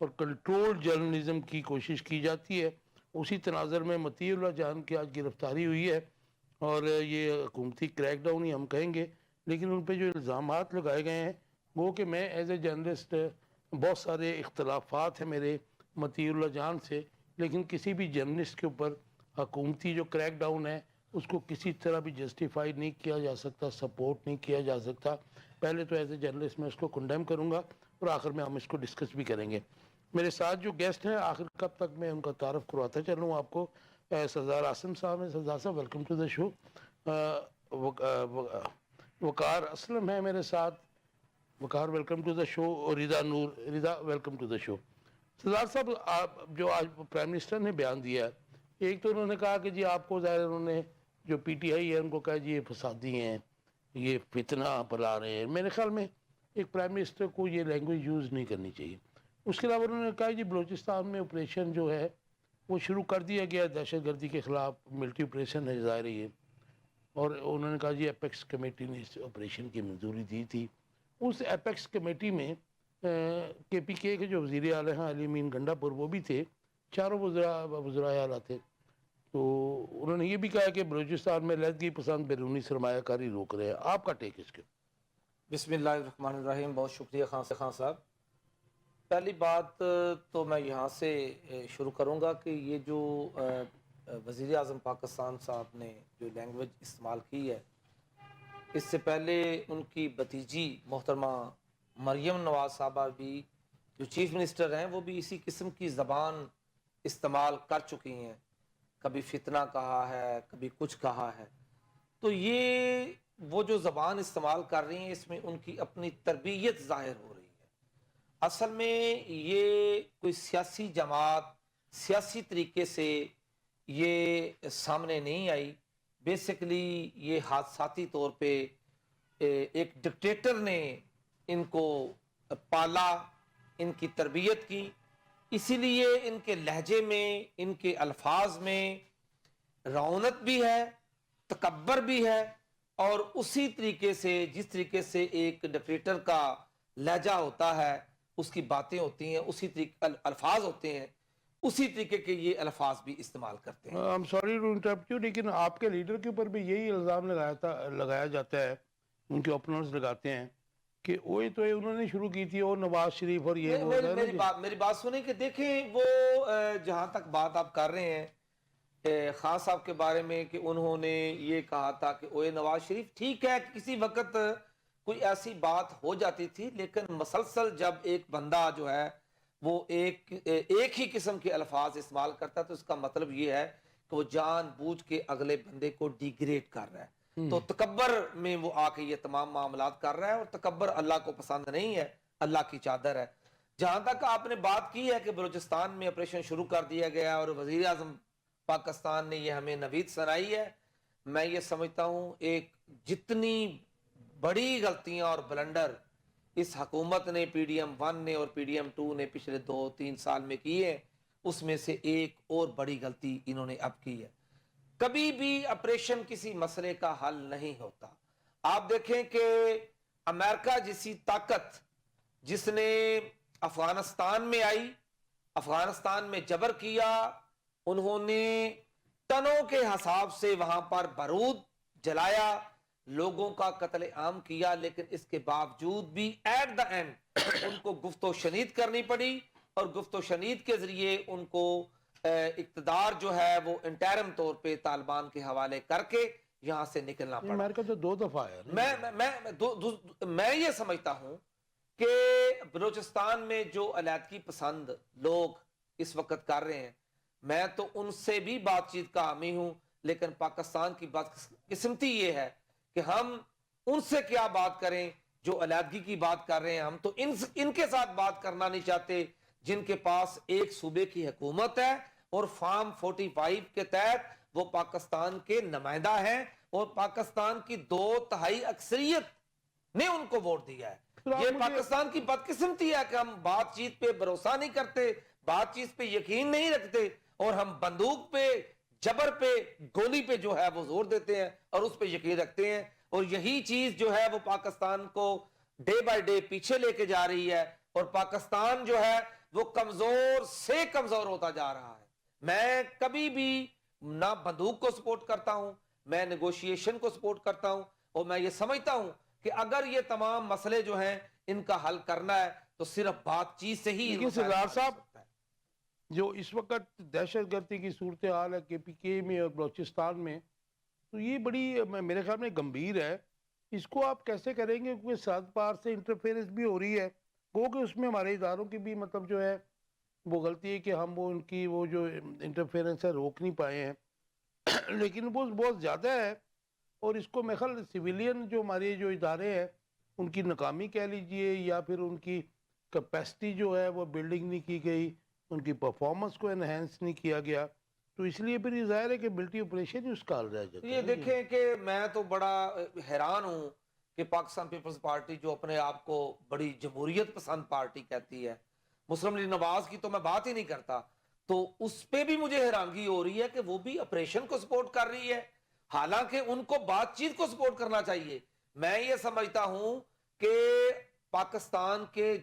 اور control journalism کی کوشش کی جاتی ہے. اسی تناظر میں مطیع اللہ جان کی آج گرفتاری ہوئی ہے اور یہ حکومتی کریک ڈاؤن ہی ہم کہیں گے, لیکن ان پہ جو الزامات لگائے گئے ہیں وہ کہ میں ایز اے جرنلسٹ بہت سارے اختلافات ہیں میرے مطیع اللہ جان سے, لیکن کسی بھی جرنلسٹ کے اوپر حکومتی جو کریک ڈاؤن ہے اس کو کسی طرح بھی جسٹیفائی نہیں کیا جا سکتا, سپورٹ نہیں کیا جا سکتا. پہلے تو ایز اے جرنلسٹ میں اس کو کنڈیم کروں گا اور آخر میں ہم اس کو ڈسکس بھی کریں گے. میرے ساتھ جو گیسٹ ہیں آخر کب تک میں ان کا تعارف کرواتا چلوں آپ کو. سردار عاصم صاحب ہیں. سردار صاحب ویلکم ٹو دا شو. وقار اسلم ہے میرے ساتھ. وقار ویلکم ٹو دا شو. اور رضا نور, رضا ویلکم ٹو دا شو. سردار صاحب آپ جو آج پرائم منسٹر نے بیان دیا ہے, ایک تو انہوں نے کہا کہ جی آپ کو ظاہر انہوں نے جو پی ٹی آئی ہے ان کو کہا جی یہ فسادی ہیں, یہ فتنہ پھیلا رہے ہیں. میرے خیال میں ایک پرائم منسٹر کو یہ لینگویج یوز نہیں کرنی چاہیے. اس کے علاوہ انہوں نے کہا جی بلوچستان میں آپریشن جو ہے وہ شروع کر دیا گیا دہشت گردی کے خلاف, ملٹری آپریشن ہے ظاہر یہ, اور انہوں نے کہا جی ایپیکس کمیٹی نے اس آپریشن کی منظوری دی تھی. اس ایپیکس کمیٹی میں کے پی کے جو وزیر اعلیٰ ہیں علی امین گنڈا پور وہ بھی تھے, چاروں وزرائے اعلیٰ تھے. تو انہوں نے یہ بھی کہا کہ بلوچستان میں علیحدگی پسند بیرونی سرمایہ کاری روک رہے ہیں. آپ کا ٹیک اس کے؟ بسم اللہ الرحمن الرحیم. بہت شکریہ خان صاحب. پہلی بات تو میں یہاں سے شروع کروں گا کہ یہ جو وزیر اعظم پاکستان صاحب نے جو لینگویج استعمال کی ہے, اس سے پہلے ان کی بھتیجی محترمہ مریم نواز صاحبہ بھی جو چیف منسٹر ہیں وہ بھی اسی قسم کی زبان استعمال کر چکی ہیں. کبھی فتنہ کہا ہے, کبھی کچھ کہا ہے. تو یہ وہ جو زبان استعمال کر رہی ہیں اس میں ان کی اپنی تربیت ظاہر ہو رہی ہے. اصل میں یہ کوئی سیاسی جماعت سیاسی طریقے سے یہ سامنے نہیں آئی. بیسیکلی یہ حادثاتی طور پہ ایک ڈکٹیٹر نے ان کو پالا, ان کی تربیت کی, اسی لیے ان کے لہجے میں, ان کے الفاظ میں رعونت بھی ہے, تکبر بھی ہے, اور اسی طریقے سے جس طریقے سے ایک ڈکٹیٹر کا لہجہ ہوتا ہے, اس کی باتیں ہوتی ہیں, اسی طریقے الفاظ ہوتے ہیں, اسی طریقے کے یہ الفاظ بھی استعمال کرتے ہیں. I'm sorry to interrupt you, لیکن آپ کے لیڈر کے اوپر بھی یہی الزام لگایا جاتا ہے, ان کے اوپنرز لگاتے ہیں کہ وہی تو انہوں نے شروع کی تھی, اور نواز شریف اور یہ میری بات سنیں کہ دیکھیں وہ جہاں تک بات آپ کر رہے ہیں خان صاحب کے بارے میں کہ انہوں نے یہ کہا تھا کہ اوے نواز شریف, ٹھیک ہے کسی وقت کوئی ایسی بات ہو جاتی تھی, لیکن مسلسل جب ایک بندہ جو ہے وہ ایک ہی قسم کے الفاظ استعمال کرتا ہے تو اس کا مطلب یہ ہے کہ وہ جان بوجھ کے اگلے بندے کو ڈیگریڈ کر رہا ہے. تو تکبر میں وہ آ کے یہ تمام معاملات کر رہا ہے, اور تکبر اللہ کو پسند نہیں ہے, اللہ کی چادر ہے. جہاں تک آپ نے بات کی ہے کہ بلوچستان میں آپریشن شروع کر دیا گیا اور وزیر اعظم پاکستان نے یہ ہمیں نوید سنائی ہے, میں یہ سمجھتا ہوں ایک جتنی بڑی غلطیاں اور بلنڈر اس حکومت نے پی ڈی ایم 1 نے اور پی ڈی ایم 2 نے پچھلے 2-3 سال میں کی ہے, اس میں سے ایک اور بڑی غلطی انہوں نے اب کی ہے. کبھی بھی آپریشن کسی مسئلے کا حل نہیں ہوتا. آپ دیکھیں کہ امریکہ جیسی طاقت جس نے افغانستان میں آئی, افغانستان میں جبر کیا, انہوں نے ٹنوں کے حساب سے وہاں پر بارود جلایا, لوگوں کا قتل عام کیا, لیکن اس کے باوجود بھی ایٹ دا اینڈ ان کو گفت و شنید کرنی پڑی, اور گفت و شنید کے ذریعے ان کو اقتدار جو ہے وہ انٹرم طور پہ طالبان کے حوالے کر کے یہاں سے نکلنا پڑا. امریکہ تو 2 دفعہ ہے. میں یہ سمجھتا ہوں کہ بلوچستان میں جو علیحدگی پسند لوگ اس وقت کر رہے ہیں, میں تو ان سے بھی بات چیت کا حامی ہوں, لیکن پاکستان کی بات قسمتی یہ ہے کہ ہم ان سے کیا بات کریں جو علیحدگی کی بات کر رہے ہیں. ہم تو ان کے ساتھ بات کرنا نہیں چاہتے جن کے پاس ایک صوبے کی حکومت ہے اور فارم 45 کے تحت وہ پاکستان کے نمائندہ ہیں, اور پاکستان کی 2/3 اکثریت نے ان کو ووٹ دیا ہے. یہ پاکستان کی بدقسمتی ہے کہ ہم بات چیت پہ بھروسہ نہیں کرتے, بات چیت پہ یقین نہیں رکھتے, اور ہم بندوق پہ, جبر پہ, گولی پہ جو ہے وہ زور دیتے ہیں اور اس پہ یقین رکھتے ہیں. اور یہی چیز جو ہے وہ پاکستان کو ڈے بائی ڈے پیچھے لے کے جا رہی ہے, اور پاکستان جو ہے وہ کمزور سے کمزور ہوتا جا رہا ہے. میں کبھی بھی نہ بندوق کو سپورٹ کرتا ہوں، میں نیگوشیشن کو سپورٹ کرتا ہوں، اور میں یہ سمجھتا ہوں کہ اگر یہ تمام مسئلے جو ہیں ان کا حل کرنا ہے تو صرف بات چیت سے ہی. لیکن سردار صاحب جو اس وقت دہشت گردی کی صورتحال ہے کے پی کے میں اور بلوچستان میں، تو یہ بڑی میرے خیال میں گمبھیر ہے. اس کو آپ کیسے کریں گے؟ کیونکہ سرحد پار سے انٹرفیئرنس بھی ہو رہی ہے، وہ کہ اس میں ہمارے اداروں کی بھی مطلب جو ہے وہ غلطی ہے کہ ہم وہ ان کی وہ جو انٹرفیئرنس ہے روک نہیں پائے ہیں. لیکن وہ بہت زیادہ ہے، اور اس کو میں خیال سویلین جو ہمارے جو ادارے ہیں ان کی ناکامی کہہ لیجئے، یا پھر ان کی کیپیسٹی جو ہے وہ بلڈنگ نہیں کی گئی، ان کی پرفارمنس کو انہینس نہیں کیا گیا، تو اس لیے پھر یہ ظاہر ہے کہ ملٹری آپریشن ہی اس کا حل رہ جاتا ہے. یہ دیکھیں کہ میں تو بڑا حیران ہوں کہ پاکستان پیپلز پارٹی جو اپنے آپ کو بڑی جمہوریت پسند پارٹی کہتی ہے، مسلم لیگ نواز کی تو میں بات ہی نہیں کرتا، تو اس پہ بھی مجھے حیرانگی ہو رہی ہے کہ وہ بھی آپریشن کو سپورٹ کر رہی ہے، حالانکہ ان کو بات چیت کو سپورٹ کرنا چاہیے. میں یہ سمجھتا ہوں کہ پاکستان کے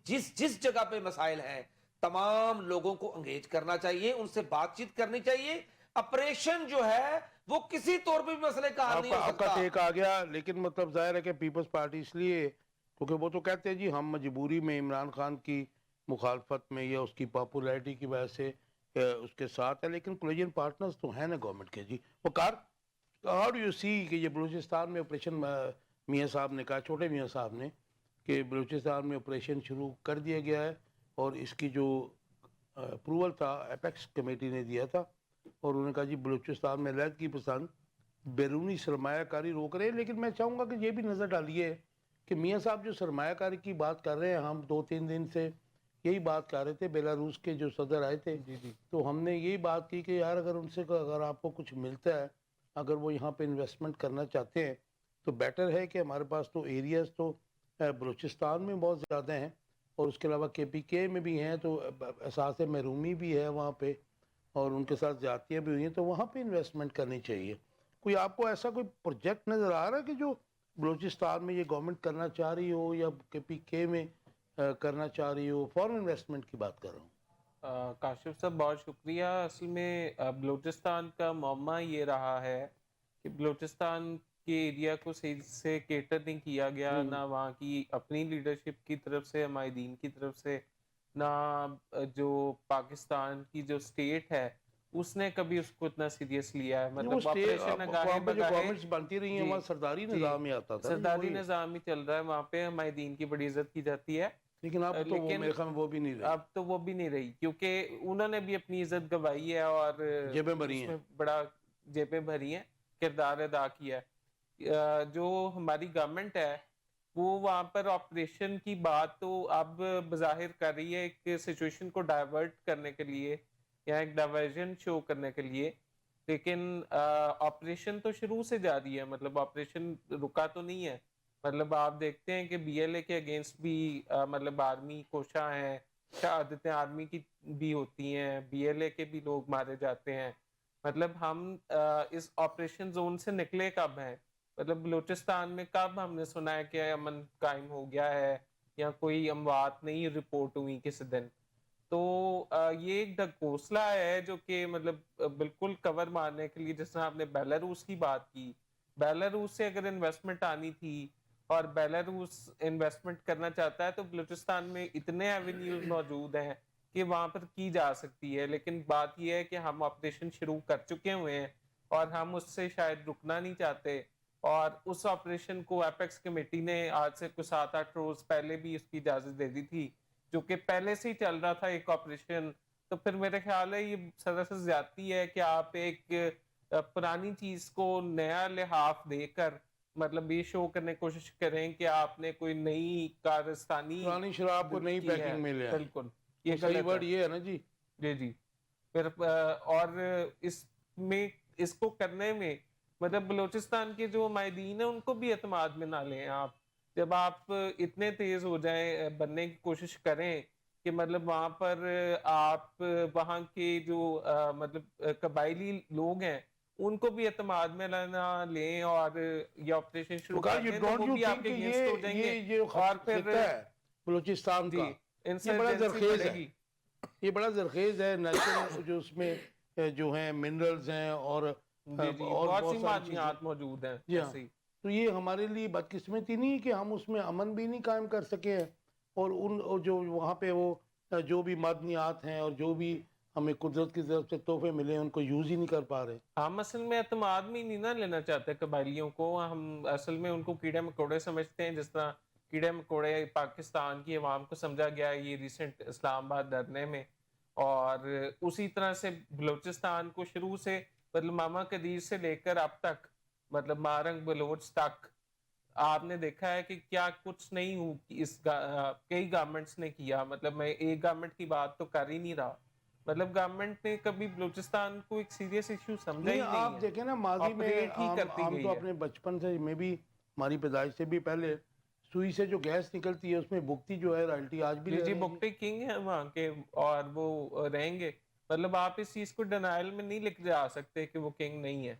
جس جگہ پہ مسائل ہیں تمام لوگوں کو انگیج کرنا چاہیے، ان سے بات چیت کرنی چاہیے. آپریشن جو ہے وہ کسی طور پہ بھی مسئلے کا حل نہیں ہو آپ کا سکتا. ٹیک آ گیا، لیکن مطلب ظاہر ہے کہ پیپلز پارٹی اس لیے کیونکہ وہ تو کہتے ہیں جی ہم مجبوری میں عمران خان کی مخالفت میں یا اس کی پاپولیرٹی کی وجہ سے اس کے ساتھ ہے، لیکن کولیجن پارٹنرز تو ہیں نا گورنمنٹ کے. جی وقار، ہاؤ ڈو یو سی کہ یہ بلوچستان میں آپریشن میاں صاحب نے کہا، چھوٹے میاں صاحب نے، کہ بلوچستان میں آپریشن شروع کر دیا گیا ہے، اور اس کی جو اپروول تھا ایپیکس کمیٹی نے دیا تھا، اور انہوں نے کہا جی بلوچستان میں علیحدگی پسند بیرونی سرمایہ کاری روک رہے ہیں. لیکن میں چاہوں گا کہ یہ بھی نظر ڈالیے کہ میاں صاحب جو سرمایہ کاری کی بات کر رہے ہیں، ہم 2-3 دن سے یہی بات کر رہے تھے، بیلاروس کے جو صدر آئے تھے، تو ہم نے یہی بات کی کہ یار اگر ان سے اگر آپ کو کچھ ملتا ہے، اگر وہ یہاں پہ انویسٹمنٹ کرنا چاہتے ہیں تو بیٹر ہے کہ ہمارے پاس تو ایریاز تو بلوچستان میں بہت زیادہ ہیں، اور اس کے علاوہ کے پی کے میں بھی ہیں، تو احساس محرومی بھی ہے وہاں پہ، اور ان کے ساتھ زیادتیاں بھی ہوئی ہیں، تو وہاں پہ انویسٹمنٹ کرنی چاہیے. کوئی آپ کو ایسا کوئی پروجیکٹ نظر آ رہا ہے کہ جو بلوچستان میں یہ گورنمنٹ کرنا چاہ رہی ہو یا کے پی کے میں کرنا چاہ رہی ہو؟ فارن انویسٹمنٹ کی بات کر رہا ہوں. کاشف صاحب بہت شکریہ. اصل میں بلوچستان کا معمہ یہ رہا ہے کہ بلوچستان کے ایریا کو صحیح سے کیٹر نہیں کیا گیا، نہ وہاں کی اپنی لیڈرشپ کی طرف سے، عمائدین کی طرف سے، نہ جو پاکستان کی جو سٹیٹ ہے اس نے کبھی اس کو اتنا سیریس لیا ہے. مطلب آپریشن نگاہے بگاہے گورنمنٹس بنتی رہی ہیں، وہاں سرداری نظام ہی آتا تھا، سرداری نظام ہی چل رہا ہے، وہاں پہ عمائدین کی بڑی عزت کی جاتی ہے. لیکن اب تو وہ میرے خیال میں وہ بھی نہیں رہی، اب تو وہ بھی نہیں رہی، کیونکہ انہوں نے بھی اپنی عزت گوائی ہے اور جیبیں بھری اس ہیں، میں بڑا جیبیں بھری ہیں، کردار ادا کیا ہے. جو ہماری گورنمنٹ ہے وہ وہاں پر آپریشن کی بات تو اب بظاہر کر رہی ہے ایک سچویشن کو ڈائیورٹ کرنے کے لیے یا ایک ڈائیورژن شو کرنے کے لیے، لیکن آپریشن تو شروع سے جاری ہے. مطلب آپریشن رکا تو نہیں ہے. مطلب آپ دیکھتے ہیں کہ بی ایل اے کے اگینسٹ بھی مطلب آرمی کوشاں ہیں، شہادتیں آرمی کی بھی ہوتی ہیں، بی ایل اے کے بھی لوگ مارے جاتے ہیں. مطلب ہم اس آپریشن زون سے نکلے کب ہیں؟ مطلب بلوچستان میں کب ہم نے سنا ہے کہ امن قائم ہو گیا ہے یا کوئی اموات نہیں رپورٹ ہوئی کسی دن؟ تو یہ ایک ڈھکوسلا ہے جو کہ مطلب بالکل کور مارنے کے لیے، جس طرح آپ نے بیلاروس کی بات کی، بیلاروس سے اگر انویسٹمنٹ آنی تھی اور بیلاروس انویسٹمنٹ کرنا چاہتا ہے تو بلوچستان میں اتنے ایونیوز موجود ہیں کہ وہاں پر کی جا سکتی ہے. لیکن بات یہ ہے کہ ہم آپریشن شروع کر چکے ہوئے ہیں اور ہم اس سے شاید رکنا نہیں چاہتے، اور اس آپریشن کو ایپیکس کمیٹی نے آج سے کچھ 7-8 روز پہلے بھی اس کی اجازت دے دی تھی، جو کہ پہلے سے ہی چل رہا تھا ایک آپریشن. تو پھر میرے خیال ہے یہ سراسر زیادتی ہے کہ آپ ایک پرانی چیز کو نیا لحاف دے کر مطلب یہ شو کرنے کی کوشش کریں کہ آپ نے کوئی نئی کارستانی پرانی شراب کو نئی کی ہے. پیکنگ میں لے آئیں. بالکل یہ صحیح غلط ورڈ ہے. یہ ہے نا جی. جی پھر اور اس میں اس کو کرنے میں مطلب بلوچستان کے جو عمائدین ہیں ان کو بھی اعتماد میں نہ لیں آپ. جب آپ اتنے تیز ہو جائیں بننے کی کوشش کریں کہ مطلب وہاں پر آپ وہاں کے جو مطلب قبائلی لوگ ہیں ان کو بھی اعتماد میں لینا لیں اور یہ آپریشن شروع کر دیں تو وہ بھی آپ کے اگینسٹ ہو جائیں گے، یہ اور پھر خطہ ہے بلوچستان کا، جی یہ بڑا انسرجنسی زرخیز بڑھے ہے. گی. یہ بڑا زرخیز ہے نیچرل جو اس میں جو ہیں منرلز ہیں اور بہت سی معدنیات موجود ہیں. جی ہاں، تو یہ ہمارے لیے بدقسمتی نہیں کہ ہم اس میں امن بھی نہیں قائم کر سکے ہیں اور ان جو وہاں پہ وہ جو بھی معدنیات ہیں اور جو بھی ہمیں قدرت کی طرف سے تحفے ملے ہیں ان کو یوز ہی نہیں کر پا رہے. ہم اصل میں اعتماد میں نہیں نہ لینا چاہتے قبائلیوں کو. ہم اصل میں ان کو کیڑے مکوڑے سمجھتے ہیں, جس طرح کیڑے مکوڑے پاکستان کی عوام کو سمجھا گیا یہ ریسنٹ اسلام آباد دھرنے میں, اور اسی طرح سے بلوچستان کو شروع سے مطلب ماما قدیر سے لے کر اب تک مطلب مارنگ بلوچ تک آپ نے دیکھا ہے کہ کیا کچھ نہیں ہو اس کئی گورنمنٹس نے کیا. مطلب میں ایک گورنمنٹ کی بات تو کر ہی نہیں رہا, مطلب گورنمنٹ نے کبھی بلوچستان کو ایک سیریس ایشو سمجھا ہی نہیں ہے. آپ دیکھیں نا ماضی میں ہم تو اپنے بچپن سے میں بھی ہماری پیدائش سے بھی پہلے سوئی سے جو گیس نکلتی ہے اس میں بھگتی جو ہے رائلٹی آج بھی جی بھگتی کنگ ہیں وہاں کے اور وہ رہیں گے. مطلب آپ اس چیز کو ڈینائل میں نہیں لکھ جا سکتے کہ وہ کنگ نہیں ہے.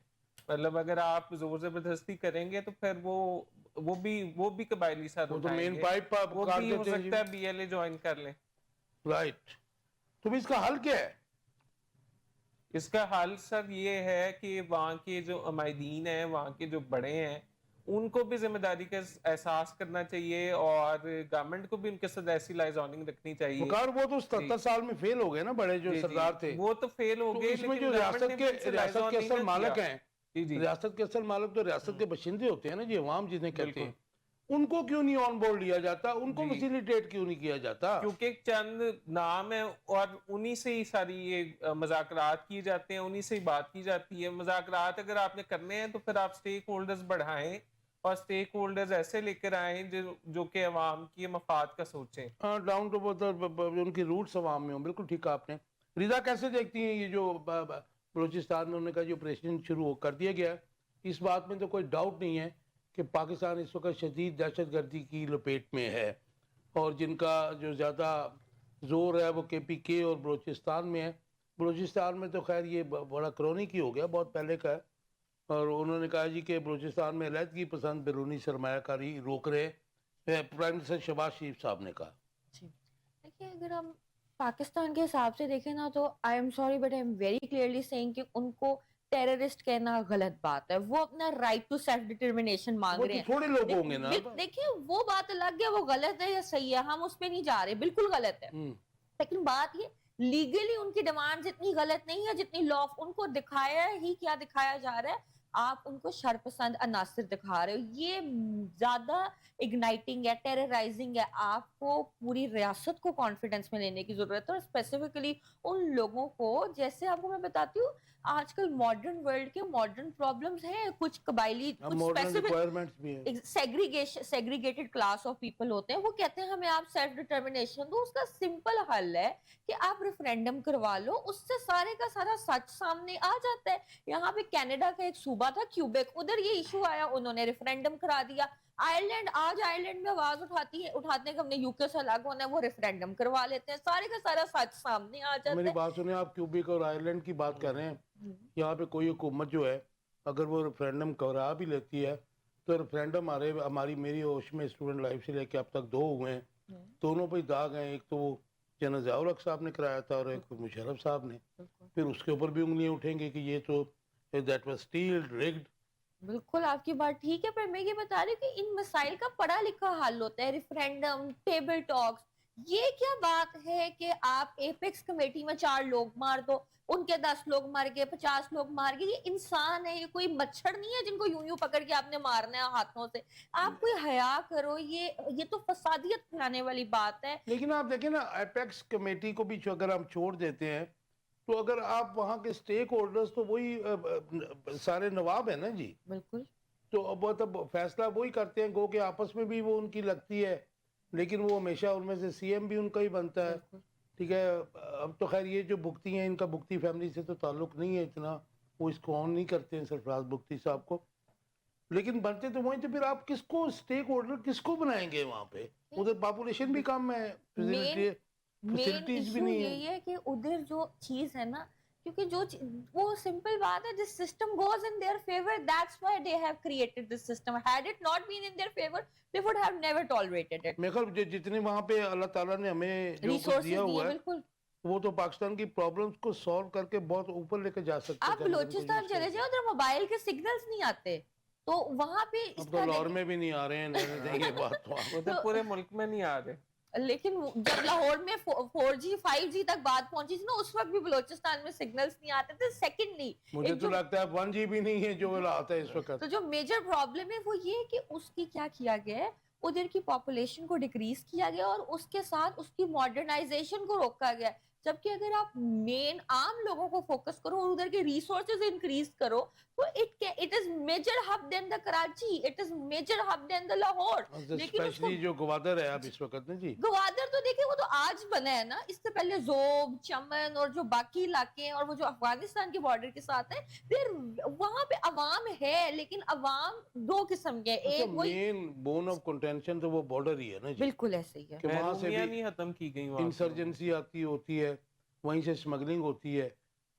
مطلب اگر آپ زور زبردستی کریں گے تو پھر وہ بھی قبائلی سر اٹھائیں گے, وہ بھی ہو سکتا ہے بی ایل اے جوائن کر لیں. رائٹ, تو اس کا حل کیا ہے؟ اس کا حل سر یہ ہے کہ وہاں کے جو عمائدین ہیں, وہاں کے جو بڑے ہیں, ان کو بھی ذمہ داری کا احساس کرنا چاہیے اور گورنمنٹ کو بھی ان کے ساتھ ایسی لائزوننگ رکھنی چاہیے. وقار وہ تو 77 سال میں فیل ہو گئے نا بڑے جو سردار تھے, وہ تو فیل ہو گئے, اس میں جو ریاست کے اصل مالک ہیں, ریاست کے اصل مالک تو ریاست کے باشندے ہوتے ہیں نا جی, عوام جنہیں کہتے ہیں, ان کو کیوں نہیں آن بورڈ لیا جاتا, ان کو فیسیلیٹیٹ کیوں نہیں کیا جاتا؟ کیونکہ چند نام ہیں اور انہی سے ہی ساری یہ مذاکرات کیے جاتے ہیں, انہی سے ہی بات کی جاتی ہے. مذاکرات اگر آپ نے کرنے ہیں تو پھر آپ سٹیک ہولڈرز بڑھائیں اور سٹیک ہولڈرز ایسے لے کر آئیں جو کہ عوام کی مفاد کا سوچیں. ڈاؤن ٹو ان کی روٹس عوام میں ہوں. بالکل ٹھیک کہا آپ نے. رضا کیسے دیکھتی ہیں یہ جو بلوچستان میں انہوں نے کہا جو آپریشن شروع کر دیا گیا, اس بات میں تو کوئی ڈاؤٹ نہیں ہے کہ پاکستان اس وقت شدید دہشت گردی کی لپیٹ میں ہے, اور جن کا جو زیادہ زور ہے وہ کے پی کے اور بلوچستان میں ہے. بلوچستان میں تو خیر یہ بڑا کرونیکی ہو گیا, بہت پہلے کا ہے, اور انہوں نے کہا جی کہ بلوچستان میں علیحدگی پسند بیرونی سرمایہ کاری روک رہے, پرائم منسٹر شہباز شریف صاحب نے کہا. دیکھیں اگر ہم پاکستان کے حساب سے دیکھیں نا تو I am sorry but I am very clearly seeing کہ ان کو ٹیررسٹ کہنا غلط بات ہے. وہ اپنا رائٹ ٹو سیلف ڈٹرمنیشن مانگ رہے ہیں. تھوڑے لوگ ہوں گے نا, دیکھیں وہ بات الگ ہے, وہ غلط ہے یا صحیح ہے, ہم اس پہ نہیں جا رہے, بالکل غلط ہے. لیکن بات یہ لیگلی ان کی ڈیمانڈ اتنی غلط نہیں ہے جتنی لا ان کو دکھایا ہی کیا دکھایا جا رہا ہے. آپ ان کو شرپسند عناصر دکھا رہے ہو, یہ زیادہ اگنائٹنگ ہے, ٹیررائزنگ ہے. آپ کو پوری ریاست کو کانفیڈنس میں لینے کی ضرورت ہے, اور اسپیسیفکلی ان لوگوں کو, جیسے آپ کو میں بتاتی ہوں آج کل ماڈرن ورلڈ کے ماڈرن پرابلمز ہیں, کچھ قبائلی سیگریگیٹڈ کلاس آف پیپل ہوتے ہیں, وہ کہتے ہیں ہمیں آپ سیلف ڈٹرمنیشن دو. اس کا سمپل حل ہے کہ آپ ریفرینڈم کروا لو, اس سے سارے کا سارا سچ سامنے آ جاتا ہے. یہاں پہ کینیڈا کا ایک صوبہ تھا کیوبیک, ادھر یہ ایشو آیا, انہوں نے ریفرینڈم کرا دیا. آئرلینڈ, آج آئرلینڈ میں آواز اٹھاتے ہیں کہ ہم نے یو کے سے الگ ہونا ہے, وہ ریفرینڈم کروا لیتے ہیں, سارے کا سارا سچ سامنے آ جاتا ہے. میری بات سنیں, آپ کیوبیک اور آئرلینڈ کی بات کر رہے ہیں, یہاں پہ کوئی حکومت جو ہے اگر وہ ریفرینڈم کرا بھی لیتی ہے تو ریفرینڈم میری ہوش میں اسٹوڈنٹ لائف سے لے کے اب تک 2 ہوئے ہیں, دونوں پہ داغ ہیں. ایک تو وہ جنرل ضیاء الحق صاحب نے کرایا تھا اور ایک مشرف صاحب نے, پھر اس کے اوپر بھی انگلیاں اٹھیں گے کہ یہ تو دیٹ واز اسٹیلڈ, ریگڈ. بالکل آپ کی بات ٹھیک ہے, پر میں یہ بتا رہی ہوں کہ ان مسائل کا پڑھا لکھا حل ہوتا ہے, ریفرینڈم, ٹیبل ٹاکس. یہ کیا بات ہے کہ آپ ایپیکس کمیٹی میں 4 لوگ مار دو, ان کے 10 لوگ مار گئے, 50 لوگ مار گئے. یہ انسان ہے, یہ کوئی مچھر نہیں ہے جن کو یوں پکڑ کے آپ نے مارنا ہے ہاتھوں سے. آپ کوئی حیا کرو, یہ تو فسادیت پھیلانے والی بات ہے. لیکن آپ دیکھیں نا ایپیکس کمیٹی کو بھی اگر ہم چھوڑ دیتے ہیں تو اگر آپ وہاں کے سٹیک ہولڈرز تو وہی سارے نواب ہیں نا جی. بالکل, تو مطلب فیصلہ وہی کرتے ہیں, گو کہ آپس میں بھی وہ ان کی لگتی ہے, لیکن وہ ہمیشہ ان میں سے سی ایم بھی ان کا ہی بنتا ہے. ٹھیک ہے, اب تو خیر یہ جو بھگتی ہیں ان کا بھگتی فیملی سے تو تعلق نہیں ہے اتنا, وہ اس کو آن نہیں کرتے ہیں سرفراز بھگتی صاحب کو, لیکن بنتے تو وہیں. تو پھر آپ کس کو اسٹیک ہولڈر کس کو بنائیں گے وہاں پہ؟ ادھر پاپولیشن بھی کم ہے, فیسلٹیز بھی نہیں ہے. یہی ہے کہ ادھر جو چیز ہے نا, کیونکہ وہ سمپل بات ہے, جس system goes in their favor, that's why they have created this system. Had it not been in their favor, they would have never tolerated it. میرے خیال جتنے وہاں پہ اللہ تعالیٰ نے ہمیں جو دیا ہوا ہے, وہ تو پاکستان کی پرابلمز کو سالو کر کے بہت اوپر لے کے جا سکتے آپ ہیں. بلوچستان چلے جائیں ادھر موبائل کے سگنلز نہیں آتے, تو وہاں پہ اس اب تو لاہور میں بھی نہیں آ رہے ہیں یہ بات تو وہ تو پورے ملک میں نہیں آ رہے. لیکن جب لاہور میں 4G 5G تک بات پہنچی تھی نا, اس وقت بھی بلوچستان میں سگنلز نہیں آتے تھے. سیکنڈلی مجھے تو لگتا ہے 1G بھی نہیں ہے جو آتا ہے اس وقت. تو جو میجر پرابلم ہے وہ یہ ہے کہ اس کی کیا کیا گیا ہے, ادھر کی پاپولیشن کو ڈیکریز کیا گیا اور اس کے ساتھ اس کی ماڈرنائزیشن کو روکا گیا. جبکہ اگر آپ مین عام لوگوں کو فوکس کرو اور ادھر کے ریسورسز انکریز کرو تو it is major hub than the Karachi, it is major hub than the Lahore. لیکن اس کو اسپیشلی جو گوادر ہے اب اس وقت نا جی, گوادر تو دیکھیں وہ تو آج بنا ہے نا, اس سے پہلے زوب, چمن اور جو باقی علاقے ہیں اور وہ جو افغانستان کے بارڈر کے ساتھ ہیں, پھر وہاں پہ عوام ہے لیکن عوام دو قسم کے, ایک وہی مین بون آف کنٹینشن تو وہ بارڈر ہی ہے نا جی, بالکل ایسے ہی ہے کہ وہاں سے محرومیاں بھی نہیں ختم کی گئی, وہاں انسرجنسی آتی ہوتی ہے, وہیں سے اسمگلنگ ہوتی ہے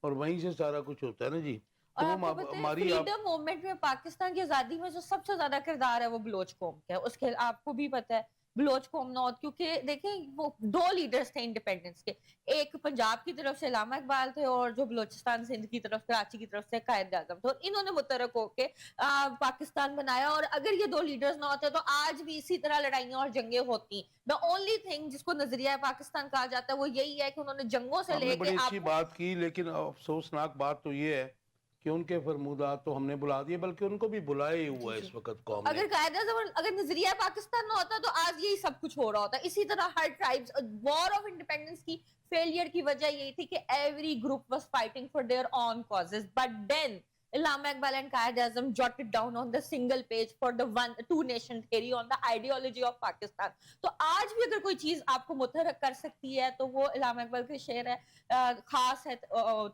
اور وہیں سے سارا کچھ ہوتا ہے نا جی. اور آپ کو پتہ ہے فریڈم موومنٹ میں پاکستان کی آزادی میں جو سب سے زیادہ کردار ہے وہ بلوچ قوم کا ہے. اس کے آپ کو بھی پتہ ہے بلوچ قوم نوت, کیونکہ دیکھیں وہ دو لیڈرز تھے انڈیپینڈنس کے, ایک پنجاب کی طرف سے علامہ اقبال تھے اور جو بلوچستان سندھ کی طرف کراچی کی طرف سے قائد اعظم تھے, اور انہوں نے متحرک ہو کے پاکستان بنایا. اور اگر یہ دو لیڈرز نہ ہوتے تو آج بھی اسی طرح لڑائیاں اور جنگیں ہوتی. the only thing جس کو نظریہ پاکستان کہا جاتا ہے وہ یہی ہے کہ انہوں نے جنگوں سے لے کے بڑی اچھی بات کی, لیکن افسوسناک بات تو یہ ہے کہ ان کے فرمودات تو ہم نے بلا دیے, بلکہ ان کو بھی بلایا ہی ہوا ہے اس وقت قوم نے. اگر قائد اعظم اگر نظریہ پاکستان نہ ہوتا تو آج یہی سب کچھ ہو رہا ہوتا. اسی طرح ہر ٹرائبز وار آف انڈیپینڈنس کی فیلئر کی وجہ یہی تھی کہ every group was fighting for their own causes, but then Allama Iqbal and Qaid Azam jotted down on the single page for the two nation theory on the ideology of Pakistan. تو آج بھی اگر کوئی چیز آپ کو متحرک کر سکتی ہے تو وہ علامہ اقبال کے شعر ہے, خاص ہے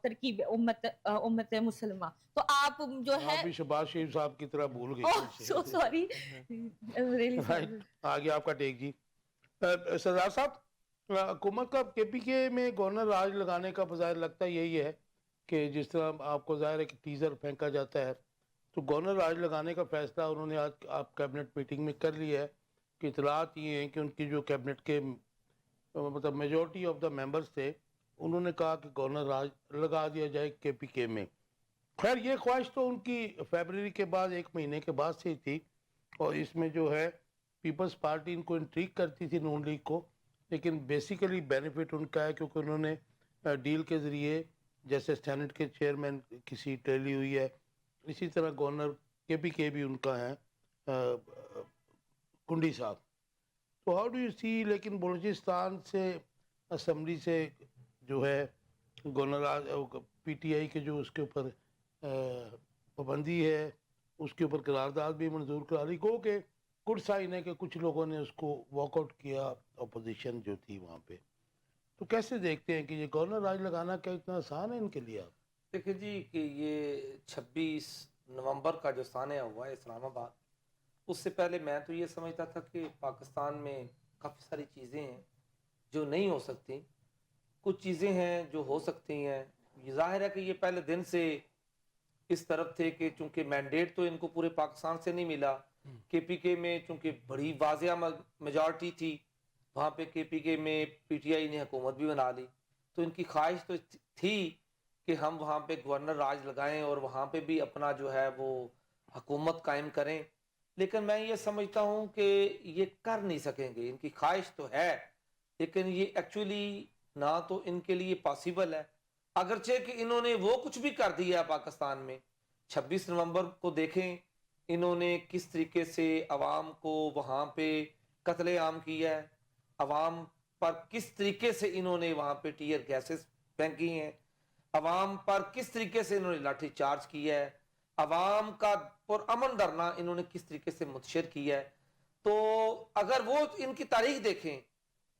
ترکیب امت مسلمہ. تو آپ جو ہے آپ بھی شہباز شریف صاحب کی طرح بھول گئی. سو سوری, آگے آپ کا ٹیک جی. سردار صاحب, حکومت کا کے پی کے میں گورنر راج لگانے کا بظاہر لگتا یہی ہے کہ جس طرح آپ کو ظاہر ہے کہ ٹیزر پھینکا جاتا ہے, تو گورنر راج لگانے کا فیصلہ انہوں نے آج آپ کیبنٹ میٹنگ میں کر لیا ہے. کہ اطلاعات یہ ہیں کہ ان کی جو کیبنٹ کے مطلب میجورٹی آف دا ممبرز تھے, انہوں نے کہا کہ گورنر راج لگا دیا جائے کے پی کے میں. خیر یہ خواہش تو ان کی فیبرری کے بعد, ایک مہینے کے بعد سے ہی تھی, اور اس میں جو ہے پیپلز پارٹی ان کو انٹریگ کرتی تھی نون لیگ کو, لیکن بیسیکلی بینیفٹ ان کا ہے کیونکہ انہوں نے ڈیل کے ذریعے جیسے سینٹ کے چیئرمین کی سیٹ لے لی ہوئی ہے, اسی طرح گورنر کے پی کے بھی ان کا ہے کنڈی صاحب. تو ہاؤ ڈو یو سی, لیکن بلوچستان سے اسمبلی سے جو ہے گورنر پی ٹی آئی کے جو اس کے اوپر پابندی ہے, اس کے اوپر قرارداد بھی منظور کرا لی, گو کہ گڈ سائن ہے کہ کچھ لوگوں نے اس کو واک آؤٹ کیا, اپوزیشن جو تھی وہاں پہ. تو کیسے دیکھتے ہیں کہ یہ گورنر راج لگانا کیا اتنا آسان ہے ان کے لیے؟ آپ دیکھیں جی کہ یہ 26 نومبر کا جو سانحہ ہوا ہے اسلام آباد, اس سے پہلے میں تو یہ سمجھتا تھا کہ پاکستان میں کافی ساری چیزیں ہیں جو نہیں ہو سکتی, کچھ چیزیں ہیں جو ہو سکتی ہیں. یہ ظاہر ہے کہ یہ پہلے دن سے اس طرف تھے کہ چونکہ مینڈیٹ تو ان کو پورے پاکستان سے نہیں ملا, کے پی کے میں چونکہ بڑی واضح میجارٹی تھی, وہاں پہ کے پی کے میں پی ٹی آئی نے حکومت بھی بنا لی, تو ان کی خواہش تو تھی کہ ہم وہاں پہ گورنر راج لگائیں اور وہاں پہ بھی اپنا جو ہے وہ حکومت قائم کریں. لیکن میں یہ سمجھتا ہوں کہ یہ کر نہیں سکیں گے. ان کی خواہش تو ہے لیکن یہ ایکچولی نہ تو ان کے لیے پاسیبل ہے, اگرچہ کہ انہوں نے وہ کچھ بھی کر دیا ہے پاکستان میں. 26 نومبر کو دیکھیں انہوں نے کس طریقے سے عوام کو وہاں پہ قتل عام کیا ہے, عوام پر کس طریقے سے انہوں نے وہاں پہ ٹیئر گیسز پھینکی ہیں, عوام پر کس طریقے سے انہوں نے لاٹھی چارج کیا ہے, عوام کا پرامن دھرنا انہوں نے کس طریقے سے متشر کیا ہے. تو اگر وہ ان کی تاریخ دیکھیں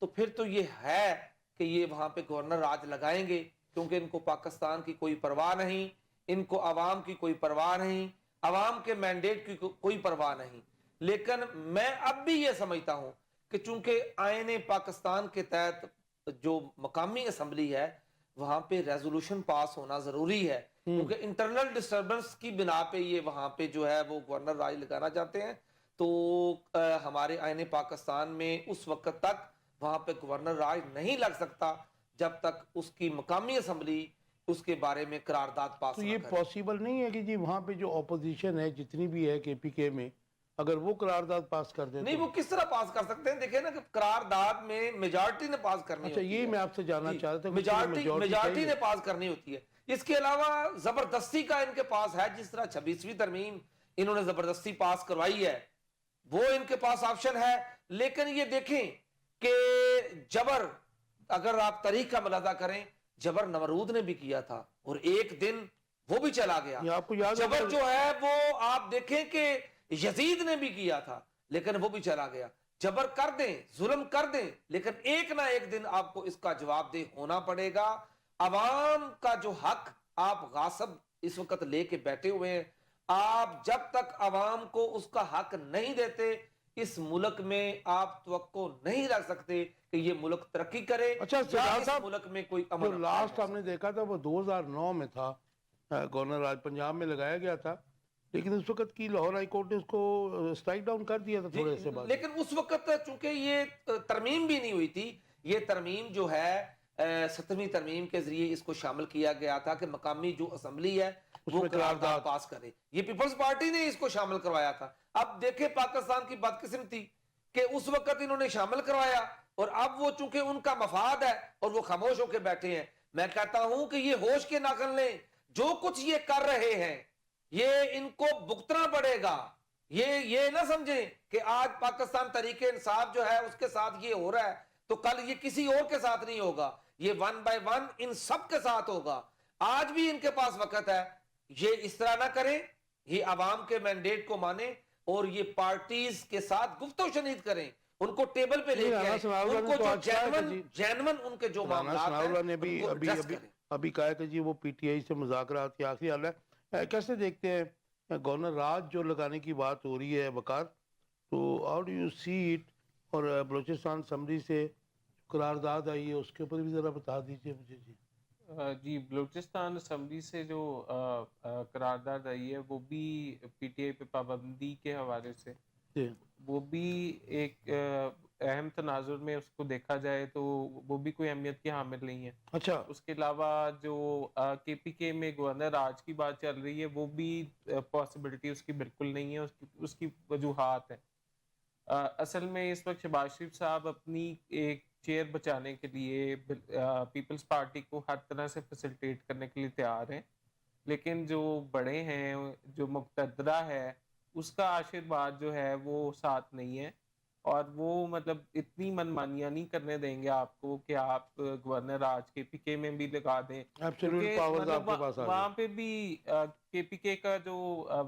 تو پھر تو یہ ہے کہ یہ وہاں پہ گورنر راج لگائیں گے, کیونکہ ان کو پاکستان کی کوئی پرواہ نہیں, ان کو عوام کی کوئی پرواہ نہیں, عوام کے مینڈیٹ کی کوئی پرواہ نہیں. لیکن میں اب بھی یہ سمجھتا ہوں کہ چونکہ آئین پاکستان کے تحت جو مقامی اسمبلی ہے وہاں پہ ریزولوشن پاس ہونا ضروری ہے, کیونکہ انٹرنل ڈسٹربنس کی بنا پہ یہ وہاں پہ جو ہے وہ گورنر راج لگانا چاہتے ہیں. تو ہمارے آئین پاکستان میں اس وقت تک وہاں پہ گورنر راج نہیں لگ سکتا جب تک اس کی مقامی اسمبلی اس کے بارے میں قرارداد پاس تو نہ یہ کرے۔ پاسبل نہیں ہے کہ جی وہاں پہ جو اپوزیشن ہے جتنی بھی ہے کے پی کے میں اگر وہ قرارداد پاس کر دیں نہیں تو وہ کس طرح پاس کر سکتے ہیں؟ دیکھیں نا کہ قرارداد میں میجارٹی نے پاس کرنی اچھا ہوتی یہی ہے، میں آپ سے جاننا جی، چاہ رہا تھا کہ میجارٹی نے چاہیے۔ پاس کرنی ہوتی ہے۔ اس کے علاوہ زبردستی کا ان کے پاس ہے، جس طرح 26ویں ترمیم انہوں نے زبردستی پاس کروائی ہے، وہ ان کے پاس آپشن ہے۔ لیکن یہ دیکھیں کہ جبر، اگر آپ تاریخ کا ملاحظہ کریں، جبر نمرود نے بھی کیا تھا اور ایک دن وہ بھی چلا گیا۔ یہ آپ کو یاد جبر ہوگا جو ہے وہ آپ دیکھیں کہ یزید نے بھی کیا تھا لیکن وہ بھی چلا گیا۔ جبر کر دیں، ظلم کر دیں، لیکن ایک نہ ایک دن آپ کو اس کا جواب دہ ہونا پڑے گا۔ عوام کا جو حق آپ غاصب اس وقت لے کے بیٹھے ہوئے ہیں، آپ جب تک عوام کو اس کا حق نہیں دیتے، اس ملک میں آپ توقع نہیں رکھ سکتے کہ یہ ملک ترقی کرے اچھا یا سردار اس صاحب، ملک میں کوئی جو امن لاسٹ ہم نے دیکھا تھا وہ 2009 میں تھا، گورنر راج پنجاب میں لگایا گیا تھا، لیکن اس وقت کی لاہور ہائی کورٹ نے اس کو اسٹرائک ڈاؤن کر دیا تھا تھوڑے سے بعد۔ لیکن اس وقت چونکہ یہ ترمیم بھی نہیں ہوئی تھی، یہ ترمیم جو ہے 7ویں ترمیم کے ذریعے اس کو شامل کیا گیا تھا کہ مقامی جو اسمبلی ہے اس وہ میں قرارداد پاس کرے۔ یہ پیپلز پارٹی نے اس کو شامل کروایا تھا۔ اب دیکھیں پاکستان کی بدقسمتی کہ اس وقت انہوں نے شامل کروایا اور اب وہ چونکہ ان کا مفاد ہے اور وہ خاموش ہو کے بیٹھے ہیں۔ میں کہتا ہوں کہ یہ ہوش کے ناخن لیں، جو کچھ یہ کر رہے ہیں یہ ان کو بھگتنا پڑے گا۔ یہ نہ سمجھیں کہ آج پاکستان تحریک انصاف جو ہے اس کے ساتھ یہ ہو رہا ہے تو کل یہ کسی اور کے ساتھ نہیں ہوگا، یہ ون بائی ون ان سب کے ساتھ ہوگا۔ آج بھی ان کے پاس وقت ہے، یہ اس طرح نہ کریں، یہ عوام کے مینڈیٹ کو مانیں اور یہ پارٹیز کے ساتھ گفت و شنید کریں، ان کو ٹیبل پہ لے کے آئیں، ان کو جو جینون ان کے جو معاملات ہیں رانا نے ان بھی کو ایڈریس کریں۔ ابھی کہا کہ جی وہ پی ٹی آئی سے مذاکرات کی آخری حال ہے۔ کیسے دیکھتے ہیں گورنر راج جو لگانے کی بات ہو رہی ہے وقار، تو how do you see it? اور بلوچستان اسمبلی سے قرارداد آئی ہے اس کے اوپر بھی ذرا بتا دیجیے مجھے جی۔ جی، بلوچستان اسمبلی سے جو قرارداد آئی ہے وہ بھی پی ٹی آئی پہ پابندی کے حوالے سے، جی وہ بھی ایک اہم تناظر میں اس کو دیکھا جائے تو وہ بھی کوئی اہمیت کی حامل نہیں ہے۔ اچھا اس کے علاوہ جو کے پی کے میں گورنر راج کی بات چل رہی ہے وہ بھی پاسبلٹی اس کی بالکل نہیں ہے، اس کی وجوہات ہیں۔ اصل میں اس وقت شہباز شریف صاحب اپنی ایک چیئر بچانے کے لیے پیپلز پارٹی کو ہر طرح سے فیسلٹیٹ کرنے کے لیے تیار ہیں، لیکن جو بڑے ہیں، جو مقتدرہ ہے، اس کا آشرواد جو ہے وہ ساتھ نہیں ہے، اور وہ مطلب اتنی منمانیاں نہیں کرنے دیں گے آپ کو کہ آپ گورنر آج کے پی کے میں بھی لگا دیں، ایبسولوٹ پاورز آپ کے پاس آ وہاں پہ بھی کے پی کے کا جو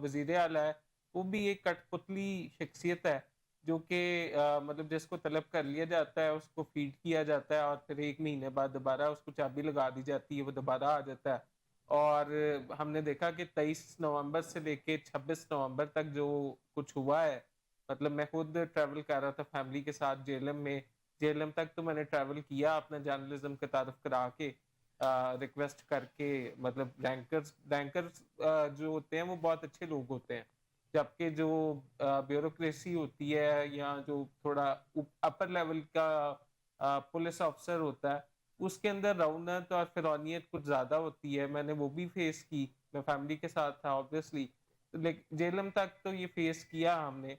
وزیر اعلیٰ ہے وہ بھی ایک کٹ پتلی شخصیت ہے، جو کہ مطلب جس کو طلب کر لیا جاتا ہے اس کو فیڈ کیا جاتا ہے اور پھر ایک مہینے بعد دوبارہ اس کو چابی لگا دی جاتی ہے، وہ دوبارہ آ جاتا ہے۔ اور ہم نے دیکھا کہ 23 نومبر سے لے کے 26 نومبر تک جو کچھ ہوا ہے، مطلب میں خود ٹریول کر رہا تھا فیملی کے ساتھ جیلم میں، جیلم تک تو میں نے ٹریول کیا اپنا جرنلزم کا تعارف کرا کے، ریکویسٹ کر کے، مطلب رینکرز جو ہوتے ہیں وہ بہت اچھے لوگ ہوتے ہیں، جبکہ جو بیوروکریسی ہوتی ہے یا جو تھوڑا اپر لیول کا پولیس آفسر ہوتا ہے اس کے اندر رونت اور فرونیت کچھ زیادہ ہوتی ہے۔ میں نے وہ بھی فیس کی، میں فیملی کے ساتھ تھا آبویسلی، جیلم تک تو یہ فیس کیا ہم نے،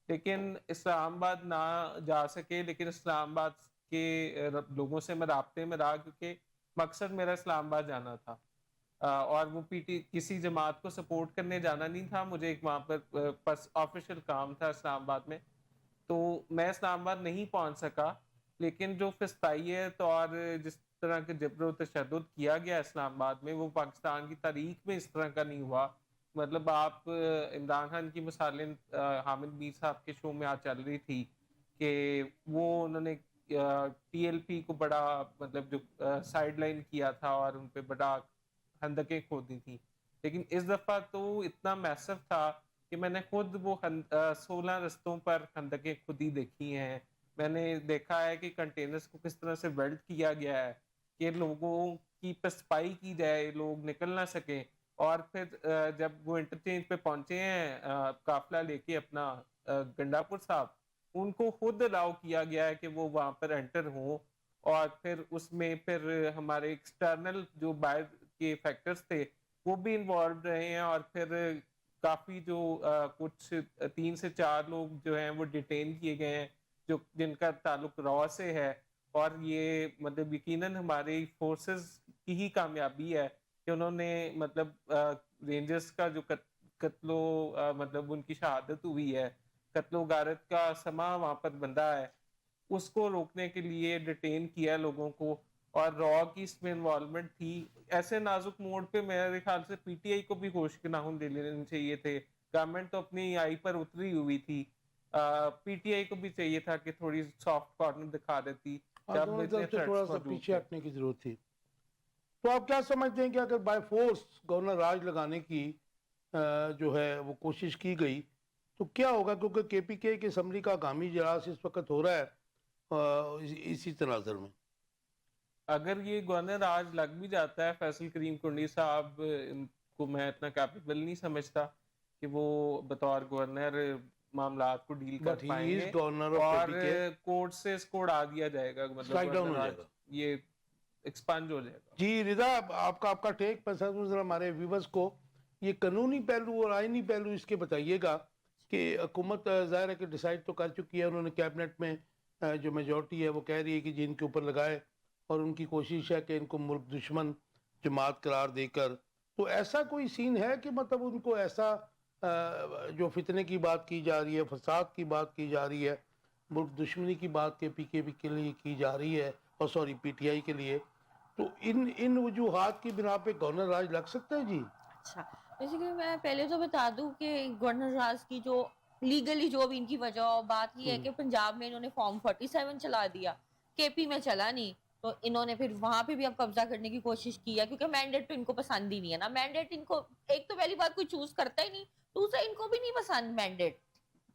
لیکن اسلام آباد نہ جا سکے، لیکن اسلام آباد کے لوگوں سے میں رابطے میں رہا کیونکہ مقصد میرا اسلام آباد جانا تھا، اور وہ کسی جماعت کو سپورٹ کرنے جانا نہیں تھا، مجھے ایک وہاں پر آفیشیل کام تھا اسلام آباد میں، تو میں اسلام آباد نہیں پہنچ سکا۔ لیکن جو فسطائیت اور جس طرح کے جبر و تشدد کیا گیا اسلام آباد میں، وہ پاکستان کی تاریخ میں اس طرح کا نہیں ہوا۔ مطلب آپ عمران خان کی مثالیں حامد میر صاحب کے شو میں آج چل رہی تھی کہ وہ انہوں نے ٹی ایل پی کو بڑا مطلب جو سائیڈ لائن کیا تھا اور ان پہ بڑا خندقیں کھودی تھیں، لیکن اس دفعہ تو اتنا میسو تھا کہ میں نے خود وہ 16 رستوں پر خندقیں خودی دیکھی ہیں۔ میں نے دیکھا ہے کہ کنٹینرز کو کس طرح سے ویلڈ کیا گیا ہے کہ لوگوں کی پسپائی کی جائے، لوگ نکل نہ سکیں، اور پھر جب وہ انٹرچینج پہ پہنچے ہیں قافلہ لے کے اپنا گنڈا پور صاحب، ان کو خود الاؤ کیا گیا ہے کہ وہ وہاں پر انٹر ہوں، اور پھر اس میں پھر ہمارے ایکسٹرنل جو باہر کے فیکٹرز تھے وہ بھی انوالوڈ رہے ہیں، اور پھر کافی جو کچھ 3 سے 4 لوگ جو ہیں وہ ڈیٹین کیے گئے ہیں جو جن کا تعلق را سے ہے. اور یہ مطلب یقیناً ہماری فورسز کی ہی کامیابی ہے کہ انہوں نے مطلب رینجرز کا جو قتل و مطلب ان کی شہادت ہوئی ہے، قتل و غارت کا سما وہاں پر بندہ ہے، اس کو روکنے کے لیے ڈیٹین کیا لوگوں کو. اور را کی اس میں انوالومنٹ تھی. ایسے نازک موڑ پہ میرے خیال سے پی ٹی آئی کو بھی ہوش کے ناخن دے لینے چاہیے تھے. گورنمنٹ تو اپنی آئی پر اتری ہوئی تھی، پی ٹی آئی کو بھی چاہیے تھا کہ تھوڑی سافٹ کارنر دکھا دیتی جب دونوں اتنے طرف سے threats تھوڑا سا موجود پیچھے تھے. ہٹنے کی ضرورت تھی. تو آپ کیا سمجھتے ہیں کہ اگر بائی فورس گورنر راج لگانے کی جو ہے وہ کوشش کی گئی تو کیا ہوگا؟ کیونکہ کے پی کے اسمبلی کا گامی اجلاس اس وقت ہو رہا ہے اسی تناظر میں. اگر یہ گورنر آج لگ بھی جاتا ہے، فیصل کریم کنڈی صاحب کو میں اتنا کیپیبل نہیں سمجھتا کہ وہ بطور گورنر معاملات کو ڈیل کر بٹ ہی پائیں از گے، گورنر آف اور کے پی کے. کورٹ سے اس کو اڑا دیا جائے گا، مطلب اسٹرائک ڈاؤن ہو گورنر جائے آج گا. یہ ایکسپانج ہو جائے گا. جی رضا، آپ کا ٹیک پسند ذرا ہمارے ویورز کو یہ قانونی پہلو اور آئینی پہلو اس کے بتائیے گا کہ حکومت ظاہر ہے کہ ڈیسائیڈ تو کر چکی ہے، انہوں نے کیبنٹ میں جو میجورٹی ہے وہ کہہ رہی ہے کہ جن کے اوپر لگائے، اور ان کی کوشش ہے کہ ان کو ملک دشمن جماعت قرار دے کر. تو ایسا کوئی سین ہے کہ مطلب ان کو ایسا جو فتنے کی بات کی جا رہی ہے، فساد کی بات کی جا رہی ہے، ملک دشمنی کی بات کے پی کے لیے کی جا رہی ہے، اور سوری پی ٹی آئی کے لیے، تو ان وجوہات کی بنا پہ گورنر راج لگ سکتا ہے؟ جی اچھا، بیسیکلی میں پہلے تو بتا دوں کہ گورنر راج کی جو لیگلی جو بھی ان کی وجہ بات یہ ہے کہ پنجاب میں انہوں نے فارم 47 چلا دیا، کے پی میں چلا نہیں، تو انہوں نے پھر وہاں پہ بھی اب قبضہ کرنے کی کوشش کی ہے، کیونکہ مینڈیٹ تو ان کو پسند ہی نہیں ہے نا. مینڈیٹ ان کو ایک تو پہلی بات کوئی چوز کرتا ہی نہیں، دوسرا ان کو بھی نہیں پسند مینڈیٹ،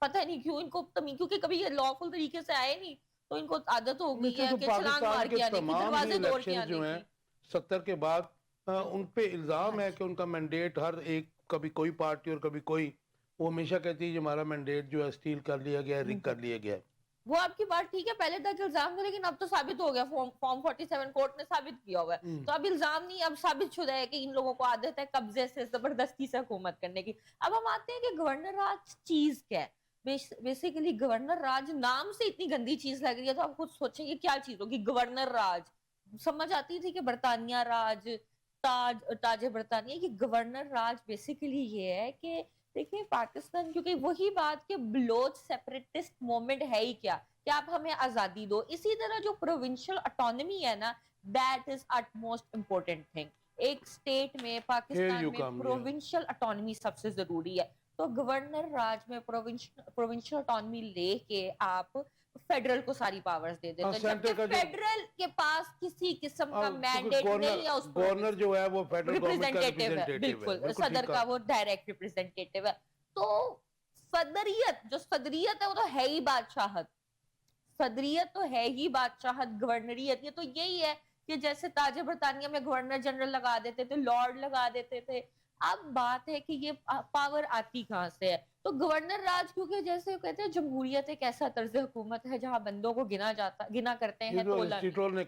پتہ نہیں کیوں ان کو، کیونکہ کبھی یہ لافل طریقے سے آئے نہیں تو ان کو عادت ہو گئی ہے کہ چھلانگ مار کے آنے کی، تمام بھی دروازے توڑ کے الیکشن آنے جو ہیں کی. 70 کے بعد ان پہ الزام ہے کہ ان کا مینڈیٹ ہر ایک، کبھی کوئی پارٹی اور کبھی کوئی، وہ ہمیشہ کہتی ہے کہ ہمارا مینڈیٹ جو ہے اسٹیل کر لیا گیا ہے، ریگ کر لیا گیا ہے. وہ آپ کی بات ٹھیک ہے، پہلے تک الزام تھا لیکن اب تو ثابت ہو گیا، فارم 47 کورٹ نے ثابت کیا ہوا ہے، تو اب الزام نہیں، اب ثابت شدہ ہے کہ ان لوگوں کو عادت ہے قبضے سے زبردستی سے حکومت کرنے کی. اب ہم آتے ہیں کہ گورنر راج چیز کیا ہے. بیسیکلی گورنر راج نام سے اتنی گندی چیز لگ رہی ہے، تو آپ خود سوچیں یہ کیا چیز ہوگی. گورنر راج سمجھ آتی تھی کہ برطانیہ راج، تاج برطانیہ، کی گورنر راج بیسیکلی یہ ہے کہ دیکھیں پاکستان، کیونکہ وہی بات کہ بلوچ سیپریٹسٹ موومنٹ ہے ہی کیا کہ آپ ہمیں آزادی دو، اسی طرح جو پروونشل اٹانومی ہے نا، that is it most important thing. ایک سٹیٹ میں پاکستان میں پروونشل اٹانومی سب سے ضروری ہے. تو گورنر راج میں پروونشل اٹانومی لے کے آپ فیڈرل کو ساری پاورز دے دیتے ہیں، جبکہ فیڈرل کے پاس کسی قسم کا مینڈیٹ نہیں ہے. اس گورنر جو ہے وہ فیڈرل گورنمنٹ کا ریپرزینٹیٹیو ہے، بالکل صدر کا وہ ڈائریکٹ ریپرزینٹیٹیو ہے. تو صدریت، جو صدریت ہے وہ تو ہے ہی بادشاہت، صدریت تو ہے ہی بادشاہت، گورنریت یہ تو یہی ہے کہ جیسے تاج برطانیہ میں گورنر جنرل لگا دیتے تھے، لارڈ لگا دیتے تھے. اب بات ہے کہ یہ پاور آتی کہاں سے ہے. تو گورنر راج، کیونکہ جیسے کہتے ہیں جمہوریت ایک ایسا طرز حکومت ہے جہاں بندوں کو گنا کرتے ہیں ارسطوٹل نے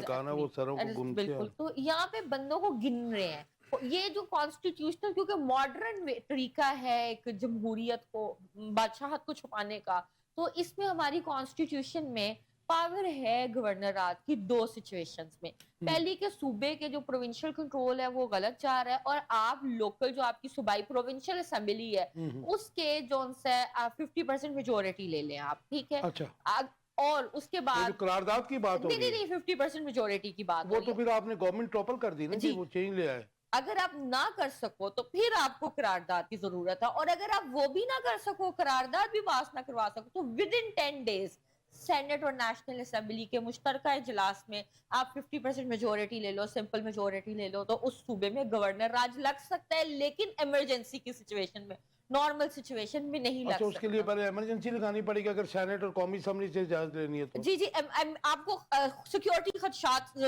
کہا نا، وہ سروں کو گن سے، بالکل. تو یہاں پہ بندوں کو گن رہے ہیں. یہ جو کانسٹیٹیوشنل، کیونکہ ماڈرن طریقہ ہے ایک جمہوریت کو، بادشاہت کو چھپانے کا، تو اس میں ہماری کانسٹیٹیوشن میں پاور ہے گورنر راج کی دو سچویشنز میں. پہلی کہ صوبے کے جو پروونشل کنٹرول ہے وہ غلط جا رہا ہے، اور آپ لوکل جو آپ کی صوبائی پروونشل اسمبلی ہے اس کے جو ان سے 50% میجورٹی لے لیں آپ، ٹھیک ہے. اور اس کے بعد قرارداد کی بات ہو رہی ہے، نہیں 50% میجورٹی کی بات وہ تو پھر آپ نے گورنمنٹ ٹاپل کر دی نا کہ وہ چینج لے آئے. اگر آپ نہ کر سکو تو پھر آپ کو قرارداد کی ضرورت ہے، اور اگر آپ وہ بھی نہ کر سکو، قرارداد بھی پاس نہ کروا سکو، تو within 10 days سینٹ اور نیشنل اسمبلی کے مشترکہ اجلاس میں آپ 50% میجورٹی لے لو، سمپل میجورٹی لے لو، تو اس صوبے میں گورنر راج لگ سکتا ہے، لیکن ایمرجنسی کی سچویشن میں، نارمل سچویشن میں نہیں لگ سکتا. اس کے لیے پہلے ایمرجنسی لگانی پڑے گی اگر سینٹ اور قومی اسمبلی سے اجازت لینی ہے تو. جی آپ کو سیکیورٹی خدشات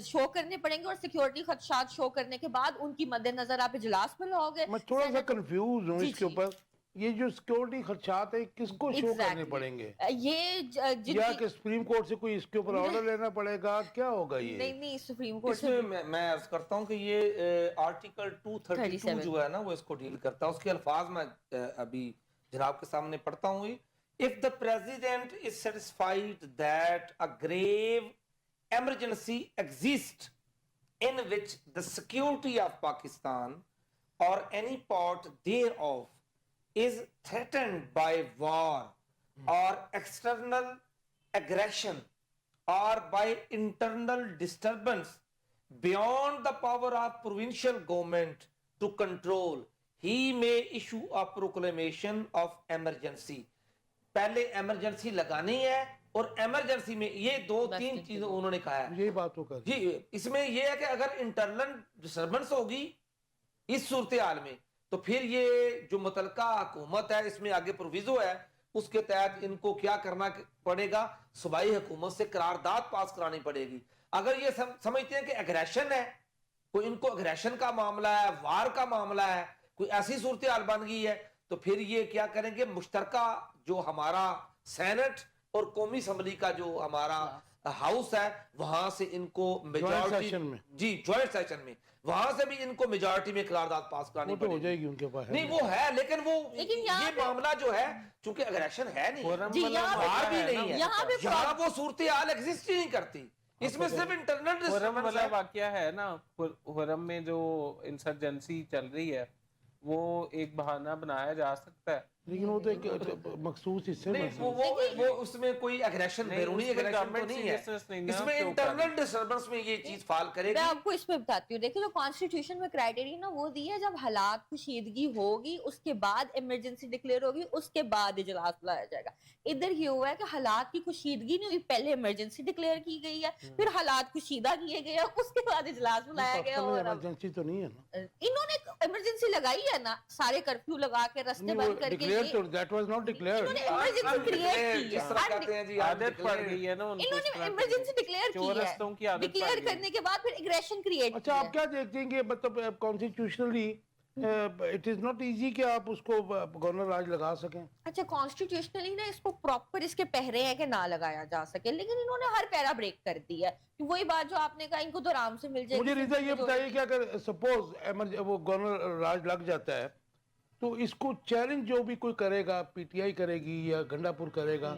شو کرنے پڑیں گے، اور سیکیورٹی خدشات شو کرنے کے بعد ان کی مد نظر آپ اجلاس میں لاؤ گے. میں تھوڑا سا کنفیوز ہوں اس کے اوپر یہ جو سیکورٹی خدشات ہیں کس کو شو کرنے پڑیں گے؟ یہ یا کہ سپریم کورٹ سے کوئی اس کے اوپر آرڈر لینا پڑے گا؟ کیا ہوگا یہ؟ نہیں سپریم کورٹ اس میں میں عرض کرتا ہوں کہ یہ آرٹیکل 232 جو ہے نا وہ اس کو ڈیل کرتا ہے. اس کے الفاظ میں ابھی جناب کے سامنے پڑھتا ہوں. If the president is satisfied that a grave emergency exists in which the security of Pakistan or any part thereof is threatened by war or external aggression or by internal disturbance beyond the power of provincial government to control, he may issue a proclamation of emergency. پہلے emergency لگانی ہے اور emergency میں یہ 2-3 چیزیں انہوں نے کہا ہے. یہی بات ہوگا جی اس میں یہ ہے کہ اگر انٹرنل ڈسٹربنس ہوگی اس صورتحال میں تو پھر یہ جو متعلقہ حکومت ہے اس میں آگے پروویزو ہے اس کے تحت ان کو کیا کرنا پڑے گا, صوبائی حکومت سے قرارداد پاس کرانی پڑے گی. اگر یہ سمجھتے ہیں کہ اگریشن ہے, کوئی ان کو اگریشن کا معاملہ ہے, وار کا معاملہ ہے, کوئی ایسی صورتحال بن گئی ہے تو پھر یہ کیا کریں گے, مشترکہ جو ہمارا سینٹ اور قومی اسمبلی کا جو ہمارا ہاؤس ہے وہاں سے ان کو میجورٹی جی جوائنٹ سیشن میں وہاں سے بھی ان کو میجورٹی میں قرارداد پاس کرانی پڑے گی. ان کے پاس نہیں وہ ہے لیکن وہ یہ معاملہ جو ہے چونکہ اگریشن ہے نہیں, وار بھی نہیں ہے, یہاں وہ صورتحال ایگزسٹ ہی نہیں کرتی. اس میں صرف انٹرنل ڈسٹربنس ہے. واقعہ ہے نا حرم میں جو انسرجنسی چل رہی ہے وہ ایک بہانہ بنایا جا سکتا ہے لیکن وہ تو ایک مخصوص حصے میں وہ اس میں کوئی اگریشن بیرونی اگریشن تو نہیں ہے, اس میں انٹرنل ڈسٹربنس میں یہ چیز فال کرے گی. میں آپ کو اس میں بتاتی ہوں, دیکھیں جو کانسٹیٹیوشن میں کرائیٹیریا نا وہ دی ہے جب حالات کشیدگی ہوگی اس کے بعد ایمرجنسی ڈکلیئر ہوگی اس کے بعد اجلاس بلایا جائے گا. ادھر یہ ہوا ہے کہ حالات کی کشیدگی نہیں ہوئی, پہلے ایمرجنسی ڈکلیئر کی گئی ہے پھر حالات کشیدہ کیے گئے اس کے بعد اجلاس بلایا گیا. اور ایمرجنسی تو نہیں ہے نا, انہوں نے ایمرجنسی لگائی ہے نا, سارے کرفیو لگا کے رستے بند کر کے that was not declared. عادت پڑ گئی ہے نا انہوں نے ایمرجنسی ڈکلیئر کی ہے, ڈکلیئر کرنے کے بعد پھر اگریشن کریٹ. اچھا آپ کیا دیکھتے ہیں کہ مطلب constitutionally it is not easy کہ آپ اس کو گورنر راج لگا سکیں؟ اچھا کانسٹیٹیوشنلی نا اس کو پراپر اس کے پہرے ہیں کہ نہ لگایا جا سکے, لیکن انہوں نے ہر پیرا بریک کر دی ہے. وہی بات جو آپ نے کہا ان کو تو آرام سے مل جائے. مجھے ریزا یہ بتائیے کہ اگر سپوز وہ گورنر راج لگ جاتا ہے تو اس کو چیلنج جو بھی کوئی کرے گا, پی ٹی آئی کرے گی یا گنڈا پور کرے گا,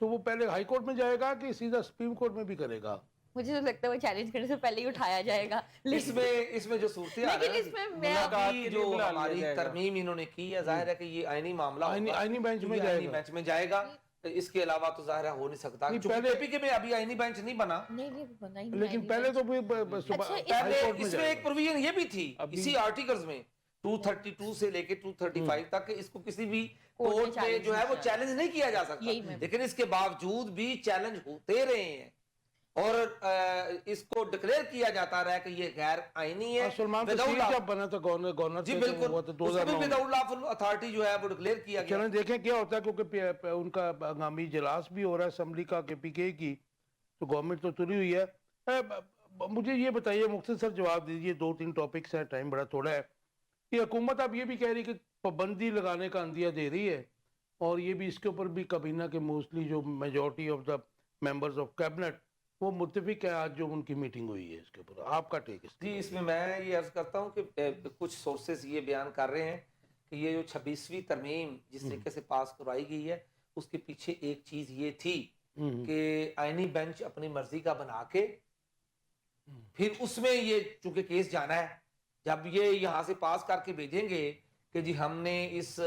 تو وہ پہلے ہائی کورٹ میں جائے گا کہ سیدھا سپریم کورٹ میں بھی کرے گا؟ مجھے تو لگتا ہے وہ چیلنج کرنے سے پہلے ہی اٹھایا جائے گا. اس میں جو صورتحال ہے جو ہماری ترمیم انہوں نے کی ہے, ظاہر ہے کہ یہ آئینی معاملہ آئینی بینچ میں جائے گا. اس کے علاوہ تو ظاہر ہو نہیں سکتا, پی کے میں ابھی آئینی بینچ نہیں بنا, لیکن پہلے تو اس میں ایک پروویژن یہ بھی تھی اسی آرٹیکلز میں 232 سے لے کے 235 تک اس کو کسی بھی کورٹ میں جو ہے وہ چیلنج نہیں کیا جا سکتا, لیکن اس کے باوجود بھی چیلنج ہوتے رہے ہیں اور اس کو ڈکلیئر کیا جاتا رہا ہے کہ یہ غیر آئینی ہے. سلمان تسیر جب بنا تھا گورنر جی بالکل, اس کو بھی وداؤٹ لافل اتھارٹی جو ہے وہ ڈکلیئر کیا گیا. چلیں دیکھیں کیا ہوتا ہے, کیونکہ ان کا ہنگامی اجلاس بھی ہو رہا ہے اسمبلی کا کہ پی کے کی, تو گورنمنٹ تو تلی ہوئی ہے. مجھے یہ بتائیے, مختصر جواب دیجئے, 2-3 ٹاپکس ہیں, ٹائم بڑا تھوڑا ہے. یہ حکومت اب یہ بھی کہہ رہی کہ پابندی لگانے کا اندیہ دے رہی ہے, اور یہ بھی اس کے اوپر بھی کابینہ کے موسٹلی جو majority of the members of cabinet وہ متفق ہے. آج جو ان کی میٹنگ ہوئی ہے اس کے اوپر آپ کا ٹیک؟ جی اس میں یہ عرض کرتا ہوں کہ کچھ سورسز یہ بیان کر رہے ہیں کہ یہ جو 26ویں ترمیم جس طریقے سے پاس کروائی گئی ہے اس کے پیچھے ایک چیز یہ تھی کہ آئینی بینچ اپنی مرضی کا بنا کے پھر اس میں یہ چونکہ کیس جانا ہے, جب یہ یہاں سے پاس کر کے بھیجیں گے کہ جی ہم نے اس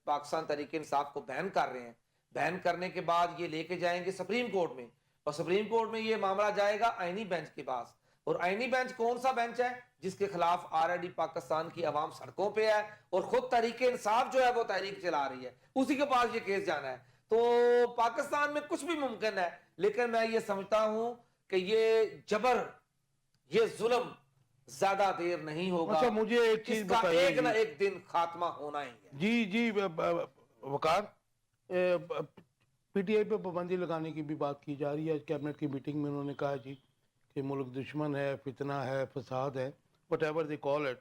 پاکستان تحریک انصاف کو بین کر رہے ہیں, بین کرنے کے بعد یہ لے کے جائیں گے سپریم کورٹ میں, اور سپریم کورٹ میں یہ معاملہ جائے گا آئینی بینچ کے پاس. اور آئینی بینچ کون سا بینچ ہے؟ جس کے خلاف آلریڈی پاکستان کی عوام سڑکوں پہ ہے اور خود تحریک انصاف جو ہے وہ تحریک چلا رہی ہے, اسی کے پاس یہ کیس جانا ہے. تو پاکستان میں کچھ بھی ممکن ہے, لیکن میں یہ سمجھتا ہوں کہ یہ جبر, یہ ظلم زیادہ دیر نہیں ہوگا. اچھا مجھے ایک چیز بتائیے, ایک نہ ایک دن خاتمہ ہونا ہی ہے. جی وقار, پی ٹی آئی پہ پابندی لگانے کی بھی بات کی جا رہی ہے. کیبنٹ کی میٹنگ میں انہوں نے کہا جی کہ ملک دشمن ہے, فتنہ ہے, فساد ہے, what ever they call it.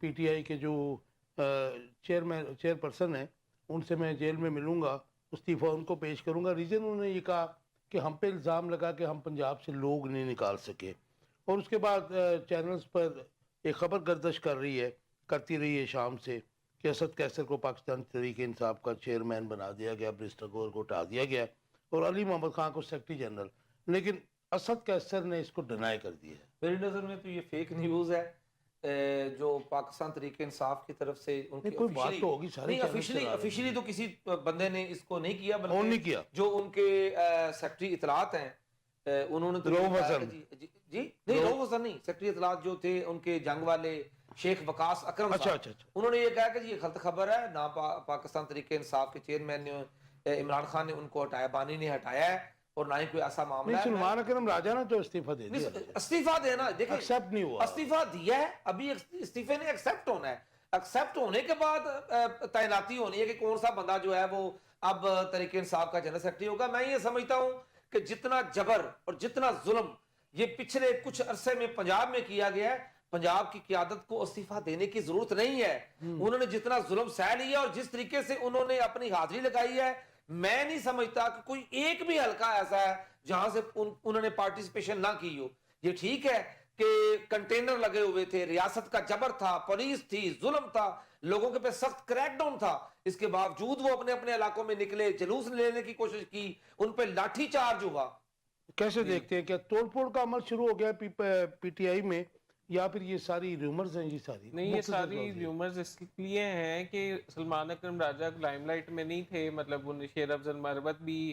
P T I کے جو چیئر پرسن ہیں ان سے میں جیل میں ملوں گا, استعفیٰ ان کو پیش کروں گا. ریزن انہوں نے یہ کہا کہ ہم پہ الزام لگا کہ ہم پنجاب سے لوگ نہیں نکال سکے, اور اس کے بعد چینلز پر ایک خبر گردش کرتی رہی ہے شام سے کہ اسد کیسر کو پاکستان تحریک انصاف کا چیئرمین بنا دیا گیا, برسٹر گور کو ہٹا دیا گیا, اور علی محمد خان کو سیکرٹری جنرل. لیکن اسد کیسر نے اس کو ڈینائی کر دیا ہے. میری نظر میں تو یہ فیک نیوز ہے جو پاکستان تحریک انصاف کی طرف سے ان کی کوئی بات تو ہوگی, سارے افیشلی تو کسی بندے نے اس کو نہیں کیا, نہیں کیا. جو ان کے سیکرٹری اطلاعات ہیں انہوں نے رؤوف حسن, جی نہیں رؤوف حسن نہیں, سیکرٹری اطلاعات جو تھے ان کے جنگ والے شیخ وقاص اکرم صاحب, انہوں نے یہ کہا کہ یہ غلط خبر ہے, نہ پاکستان تحریک انصاف کے چیئرمین نے عمران خان نے ان کو ہٹایا, بانی نے ہٹایا ہے, اور نہ ہی کوئی ایسا معاملہ ہے. سلمان اکرم راجہ نے تو استعفیٰ دے دیا, استعفیٰ دینا دیکھیں ایکسیپٹ نہیں ہوا, استعفیٰ دیا ہے, ابھی استعفے نے ایکسیپٹ ہونا ہے. ایکسیپٹ ہونے کے بعد تعیناتی ہونی ہے کہ کون سا بندہ جو ہے وہ اب تحریک انصاف کا جنرل سیکرٹری ہوگا. میں یہ سمجھتا ہوں کہ جتنا جبر اور جتنا ظلم یہ پچھلے کچھ عرصے میں پنجاب میں کیا گیا ہے, پنجاب کی قیادت کو استعفیٰ دینے کی ضرورت نہیں ہے. انہوں نے جتنا ظلم سہ لیا اور جس طریقے سے انہوں نے اپنی حاضری لگائی ہے, میں نہیں سمجھتا کہ کوئی ایک بھی حلقہ ایسا ہے جہاں سے انہوں نے پارٹیسپیشن نہ کی ہو. یہ ٹھیک ہے کہ کنٹینر لگے ہوئے تھے, ریاست کا جبر تھا, پولیس تھی, ظلم تھا, لوگوں کے پہ سخت کریک ڈاؤن تھا, اس کے باوجود وہ اپنے اپنے علاقوں میں نکلے, جلوس لینے کی کوشش کی, ان پہ لاٹھی چارج ہوا. کیسے دیکھتے ہیں, کیا توڑ پھوڑ کا عمل شروع ہو گیا پی ٹی آئی میں, یا پھر یہ ساری ریومرز ہیں؟ یہ ساری نہیں, یہ ساری ریومرز اس لیے ہیں کہ سلمان اکرم راجہ لائم لائٹ میں نہیں تھے, مطلب ان شیر افضل مروت بھی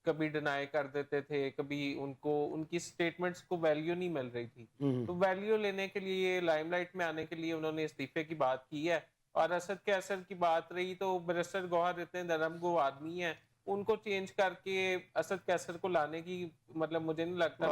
کبھی ڈینائی کر دیتے تھے, کبھی ان کو ان کی سٹیٹمنٹس کو ویلیو نہیں مل رہی تھی, تو ویلیو لینے کے لیے لائم لائٹ میں آنے کے لیے انہوں نے استعفے کی بات کی ہے. اور اسد کیسر کی بات رہی تو برسٹر گوہر اتنے نرم گو آدمی ہیں, ان کو چینج کر کے اسد کیسر کو لانے کی مطلب مجھے نہیں لگتا.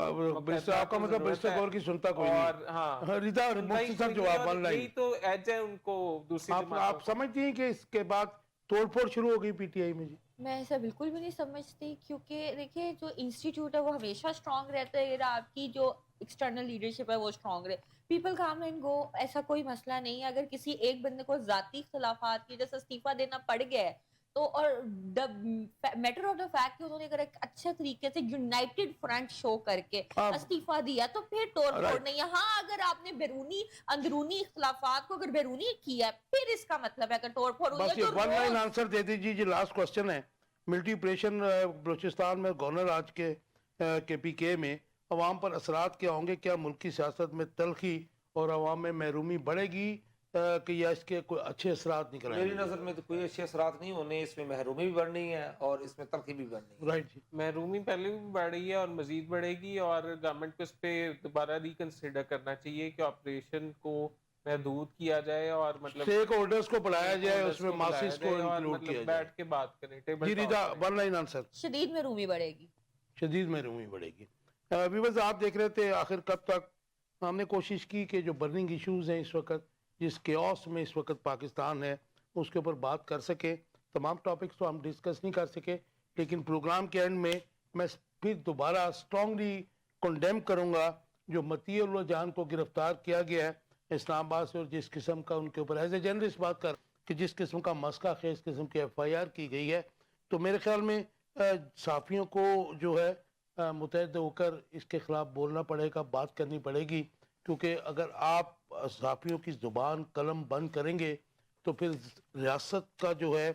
آپ کا مطلب برسٹر گوہر کی سنتا کوئی نہیں, اور ہاں مختصر جواب آن لائن, یہی تو ایج ہے ان کو دوسری جماعتوں. آپ سمجھتی ہیں کہ اس کے بعد توڑ پھوڑ شروع ہو گئی پی ٹی آئی میں؟ جی میں ایسا بالکل بھی نہیں سمجھتی, کیونکہ دیکھیں جو انسٹیٹیوٹ ہے وہ ہمیشہ اسٹرانگ رہتا ہے, آپ کی جو ایکسٹرنل لیڈرشپ ہے وہ اسٹرانگ رہے. پیپل کام اینڈ گو, ایسا کوئی مسئلہ نہیں ہے. اگر کسی ایک بندے کو ذاتی اختلافات کی وجہ سے استعفیٰ دینا پڑ گیا ہے تو, اور میٹر آف دا فیکٹ کہ انہوں نے اگر ایک اچھے طریقے سے یونائٹڈ فرنٹ شو کر کے استعفیٰ دیا تو پھر توڑ پھوڑ نہیں ہے. ہاں اگر آپ نے بیرونی اندرونی اختلافات کو اگر بیرونی کیا پھر اس کا مطلب ہے کہ توڑ پھوڑ ہوئی ہے. بس یہ ون لائن آنسر دے دیجیے جی, لاسٹ کوسچن ہے. ملٹری آپریشن بلوچستان میں گورنر آج کے پی کے میں عوام پر اثرات کیا ہوں گے؟ کیا ملکی سیاست میں تلخی اور عوام میں محرومی بڑھے گی کہ یا اس کے کوئی اچھے اثرات نکل آئیں گے؟ میری نظر میں تو کوئی اچھے اثرات نہیں ہونے, اس میں محرومی بھی بڑھنی ہے اور اس میں تلخی بھی بڑھنی ہے. رائٹ جی, محرومی پہلے بھی بڑھ رہی ہے اور مزید بڑھے گی, اور گورنمنٹ کو اس پہ دوبارہ ریکنسیڈر کرنا چاہیے کہ آپریشن کو محدود کیا جائے اور مطلب اسٹیک ہولڈرز کو بڑھایا جائے, اس میں ماسز کو انکلوڈ کیا جائے, بیٹھ کے بات کریں. جی ریدا ون لائن آنسر. شدید محرومی بڑھے گی, شدید محرومی بڑھے گی. ویورز آپ دیکھ رہے تھے آخر کب تک. ہم نے کوشش کی کہ جو برننگ ایشوز ہیں اس وقت, جس کیوس میں اس وقت پاکستان ہے, اس کے اوپر بات کر سکیں. تمام ٹاپکس تو ہم ڈسکس نہیں کر سکے, لیکن پروگرام کے اینڈ میں میں پھر دوبارہ اسٹرانگلی کنڈیم کروں گا جو مطیع اللہ جان کو گرفتار کیا گیا ہے اسلام آباد سے, اور جس قسم کا ان کے اوپر ایز اے جرنلسٹ بات کر کہ جس قسم کا مسئلہ خیز قسم کی ایف آئی آر کی گئی ہے. تو میرے خیال میں صحافیوں کو جو ہے متحد ہو کر اس کے خلاف بولنا پڑے گا, بات کرنی پڑے گی, کیونکہ اگر آپ صحافیوں کی زبان قلم بند کریں گے تو پھر ریاست کا جو ہے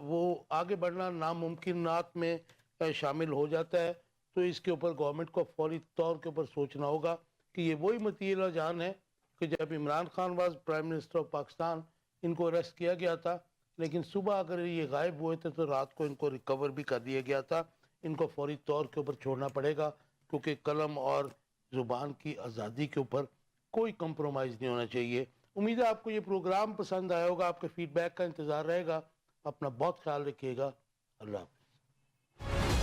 وہ آگے بڑھنا ناممکنات میں شامل ہو جاتا ہے. تو اس کے اوپر گورنمنٹ کو فوری طور کے اوپر سوچنا ہوگا کہ یہ وہی مطیع اللہ جان ہے کہ جب Imran Khan was prime minister of Pakistan ان کو اریسٹ کیا گیا تھا, لیکن صبح اگر یہ غائب ہوئے تھے تو رات کو ان کو ریکور بھی کر دیا گیا تھا. ان کو فوری طور کے اوپر چھوڑنا پڑے گا, کیونکہ قلم اور زبان کی آزادی کے اوپر کوئی کمپرومائز نہیں ہونا چاہیے. امید ہے آپ کو یہ پروگرام پسند آیا ہوگا, آپ کے فیڈ بیک کا انتظار رہے گا. اپنا بہت خیال رکھیے گا. اللہ حافظ.